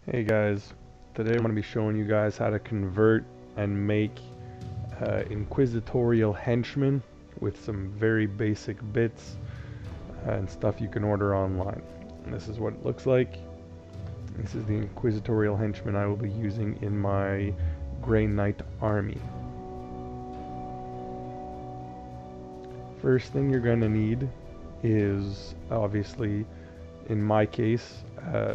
Hey guys, today I'm going to be showing you guys how to convert and make Inquisitorial Henchmen with some very basic bits and stuff you can order online. And this is what it looks like. This is the Inquisitorial Henchman I will be using in my Grey Knight army. First thing you're going to need is, obviously, in my case,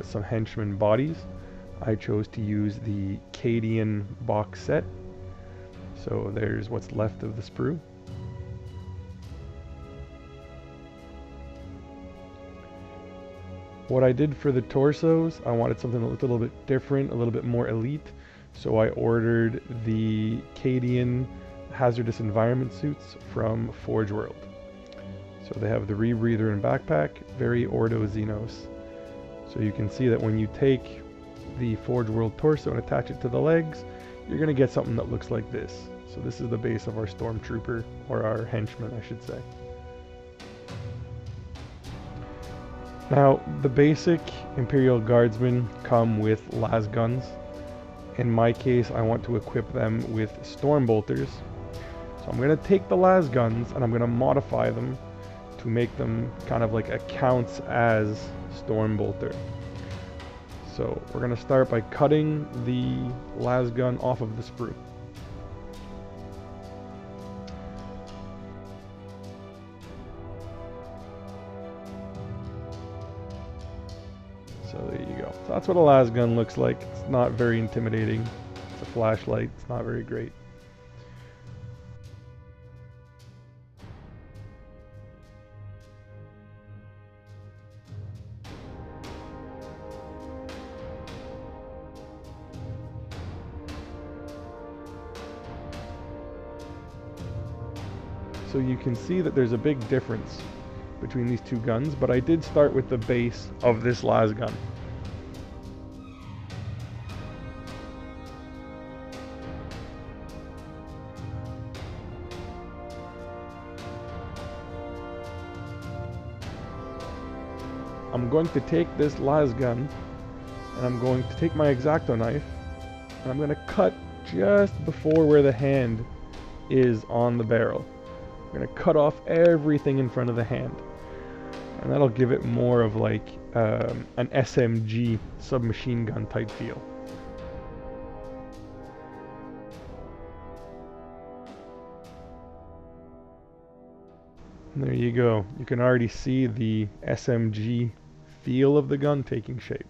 some henchman bodies. I chose to use the Cadian box set. So there's what's left of the sprue. What I did for the torsos, I wanted something that looked a little bit different, a little bit more elite. So I ordered the Cadian hazardous environment suits from Forge World. So they have the rebreather and backpack, very Ordo Xenos. So you can see that when you take the Forge World torso and attach it to the legs, you're going to get something that looks like this. So this is the base of our stormtrooper, or our henchman I should say. Now, the basic Imperial Guardsmen come with las guns. In my case, I want to equip them with storm bolters. So I'm going to take the las guns and I'm going to modify them to make them kind of like accounts as storm bolter. So we're going to start by cutting the las gun off of the sprue. So there you go. So that's what a las gun looks like. It's not very intimidating. It's a flashlight. It's not very great. So you can see that there's a big difference between these two guns, but I did start with the base of this las gun. I'm going to take this las gun and I'm going to take my X-Acto knife and I'm going to cut just before where the hand is on the barrel. I'm going to cut off everything in front of the hand, and that'll give it more of like an SMG submachine gun type feel. And there you go. You can already see the SMG feel of the gun taking shape.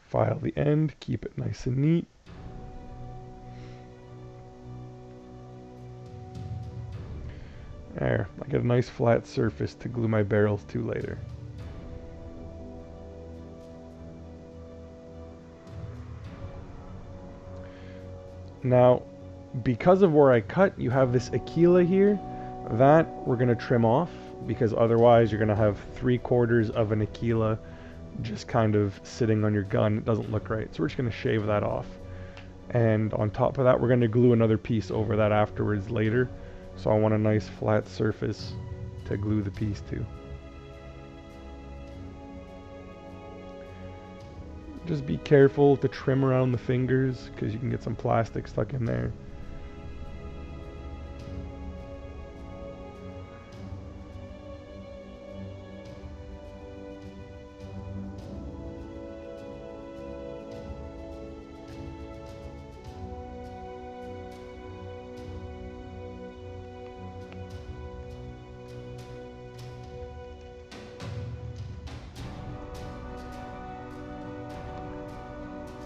File the end, keep it nice and neat. There, I get a nice flat surface to glue my barrels to later. Now, because of where I cut, you have this Aquila here. That we're going to trim off, because otherwise you're going to have 3/4 of an Aquila just kind of sitting on your gun. It doesn't look right. So we're just going to shave that off. And on top of that, we're going to glue another piece over that afterwards later. So I want a nice flat surface to glue the piece to. Just be careful to trim around the fingers, because you can get some plastic stuck in there.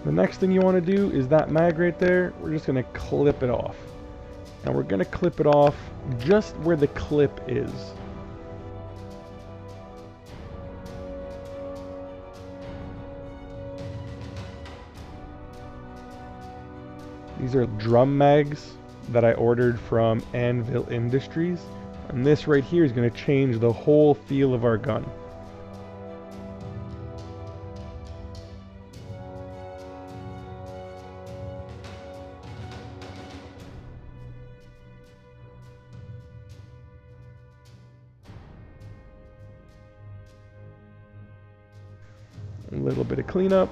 The next thing you want to do is that mag right there, we're just going to clip it off. And we're going to clip it off just where the clip is. These are drum mags that I ordered from Anvil Industries. And this right here is going to change the whole feel of our gun. A little bit of cleanup.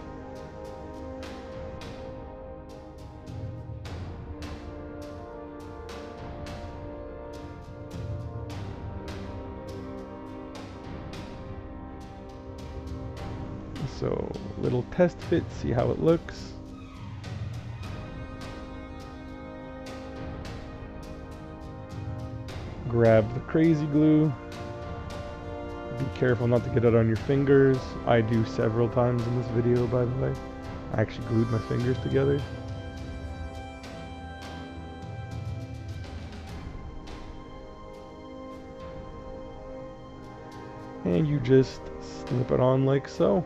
So, little test fit, see how it looks. Grab the crazy glue. Be careful not to get it on your fingers. I do several times in this video, by the way. I actually glued my fingers together. And you just slip it on like so.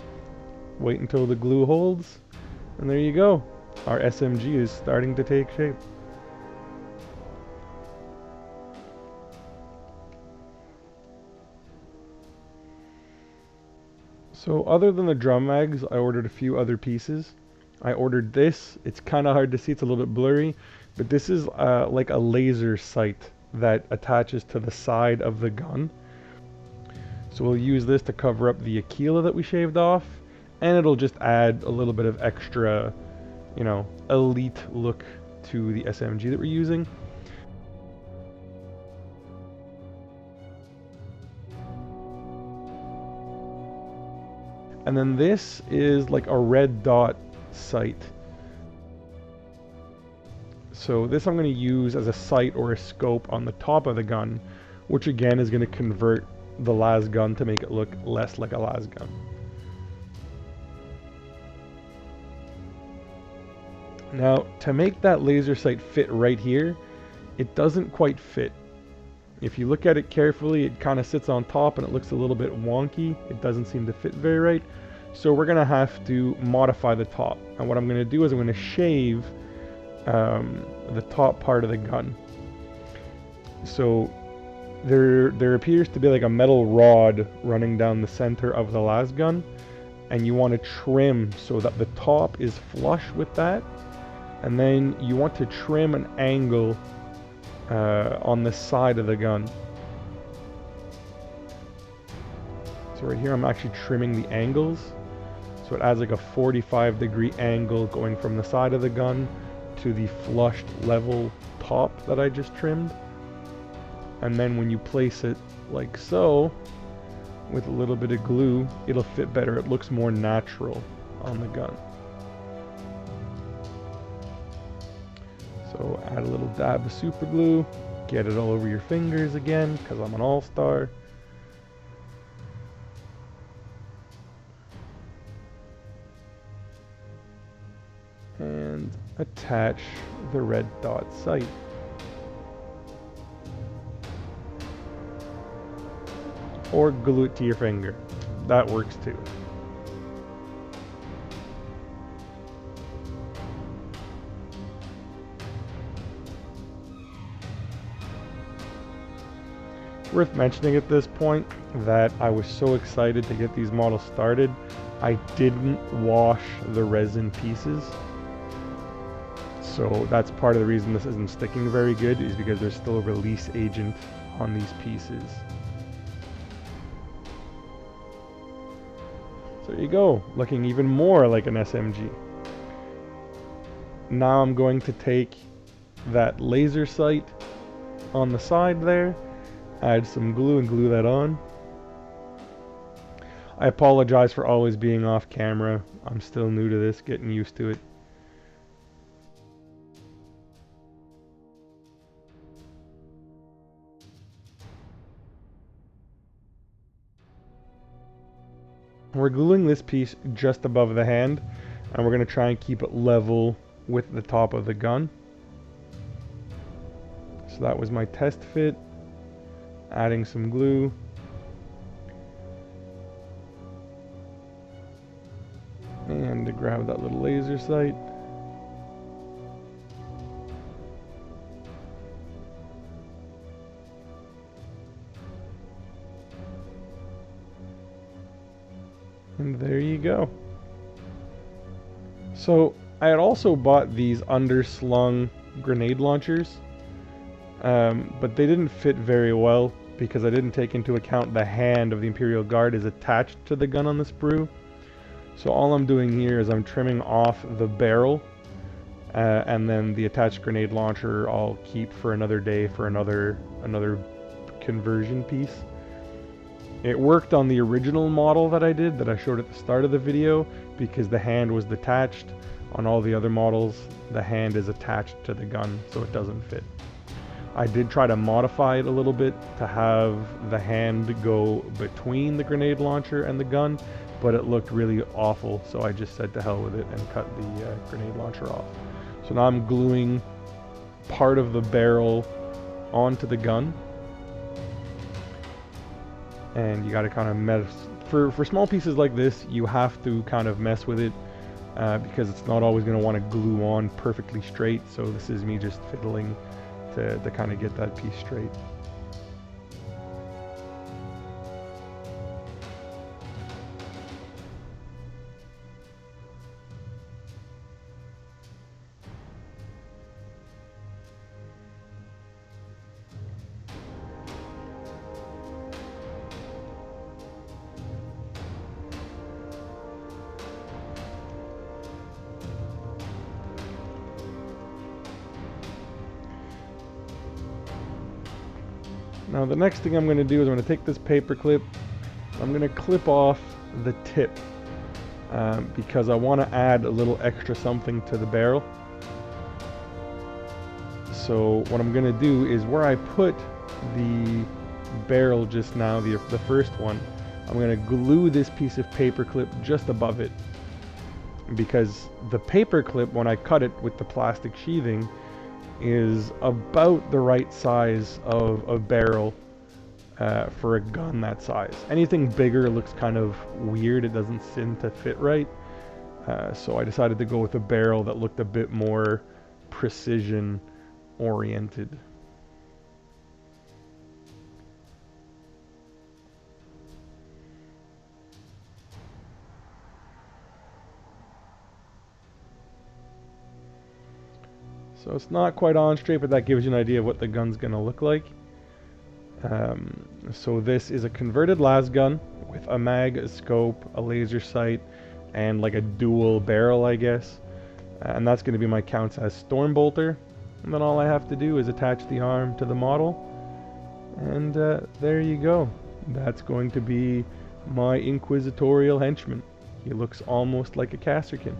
Wait until the glue holds, and there you go. Our SMG is starting to take shape. So other than the drum mags, I ordered a few other pieces. I ordered this. It's kind of hard to see, it's a little bit blurry, but this is like a laser sight that attaches to the side of the gun. So we'll use this to cover up the Aquila that we shaved off, and it'll just add a little bit of extra, you know, elite look to the SMG that we're using. And then this is like a red dot sight. So this I'm going to use as a sight or a scope on the top of the gun, which again is going to convert the las gun to make it look less like a las gun. Now, to make that laser sight fit right here, it doesn't quite fit. If you look at it carefully, it kind of sits on top and it looks a little bit wonky. It doesn't seem to fit very right. So we're going to have to modify the top. And what I'm going to do is I'm going to shave the top part of the gun. So there appears to be like a metal rod running down the center of the las gun. And you want to trim so that the top is flush with that. And then you want to trim an angle on the side of the gun. So right here I'm actually trimming the angles. So it adds like a 45-degree angle going from the side of the gun to the flushed level top that I just trimmed. And then when you place it like so, with a little bit of glue, it'll fit better. It looks more natural on the gun. So add a little dab of super glue, get it all over your fingers again, because I'm an all-star. And attach the red dot sight. Or glue it to your finger. That works too. Worth mentioning at this point that I was so excited to get these models started, I didn't wash the resin pieces. So that's part of the reason this isn't sticking very good, is because there's still a release agent on these pieces. So there you go, looking even more like an SMG. Now I'm going to take that laser sight on the side there, add some glue and glue that on. I apologize for always being off camera. I'm still new to this, getting used to it. We're gluing this piece just above the hand, and we're going to try and keep it level with the top of the gun. So that was my test fit. Adding some glue. And to grab that little laser sight. And there you go. So I had also bought these underslung grenade launchers, but they didn't fit very well because I didn't take into account the hand of the Imperial Guard is attached to the gun on the sprue. So all I'm doing here is I'm trimming off the barrel, and then the attached grenade launcher I'll keep for another day for another conversion piece. It worked on the original model that I did, that I showed at the start of the video, because the hand was detached. On all the other models, the hand is attached to the gun, so it doesn't fit. I did try to modify it a little bit to have the hand go between the grenade launcher and the gun, but it looked really awful, so I just said to hell with it and cut the grenade launcher off. So now I'm gluing part of the barrel onto the gun, and you got to kind of mess. For small pieces like this, you have to kind of mess with it, because it's not always going to want to glue on perfectly straight, so this is me just fiddling to kind of get that piece straight. Now the next thing I'm going to do is I'm going to take this paper clip, I'm going to clip off the tip, because I want to add a little extra something to the barrel. So what I'm going to do is where I put the barrel just now, the first one, I'm going to glue this piece of paper clip just above it, because the paper clip, when I cut it with the plastic sheathing, is about the right size of a barrel for a gun that size. Anything bigger looks kind of weird, it doesn't seem to fit right. So I decided to go with a barrel that looked a bit more precision oriented. So it's not quite on straight, but that gives you an idea of what the gun's going to look like. So this is a converted las gun with a mag, a scope, a laser sight, and like a dual barrel, I guess. And that's going to be my counts as Stormbolter. And then all I have to do is attach the arm to the model. And there you go. That's going to be my Inquisitorial henchman. He looks almost like a Casterkin.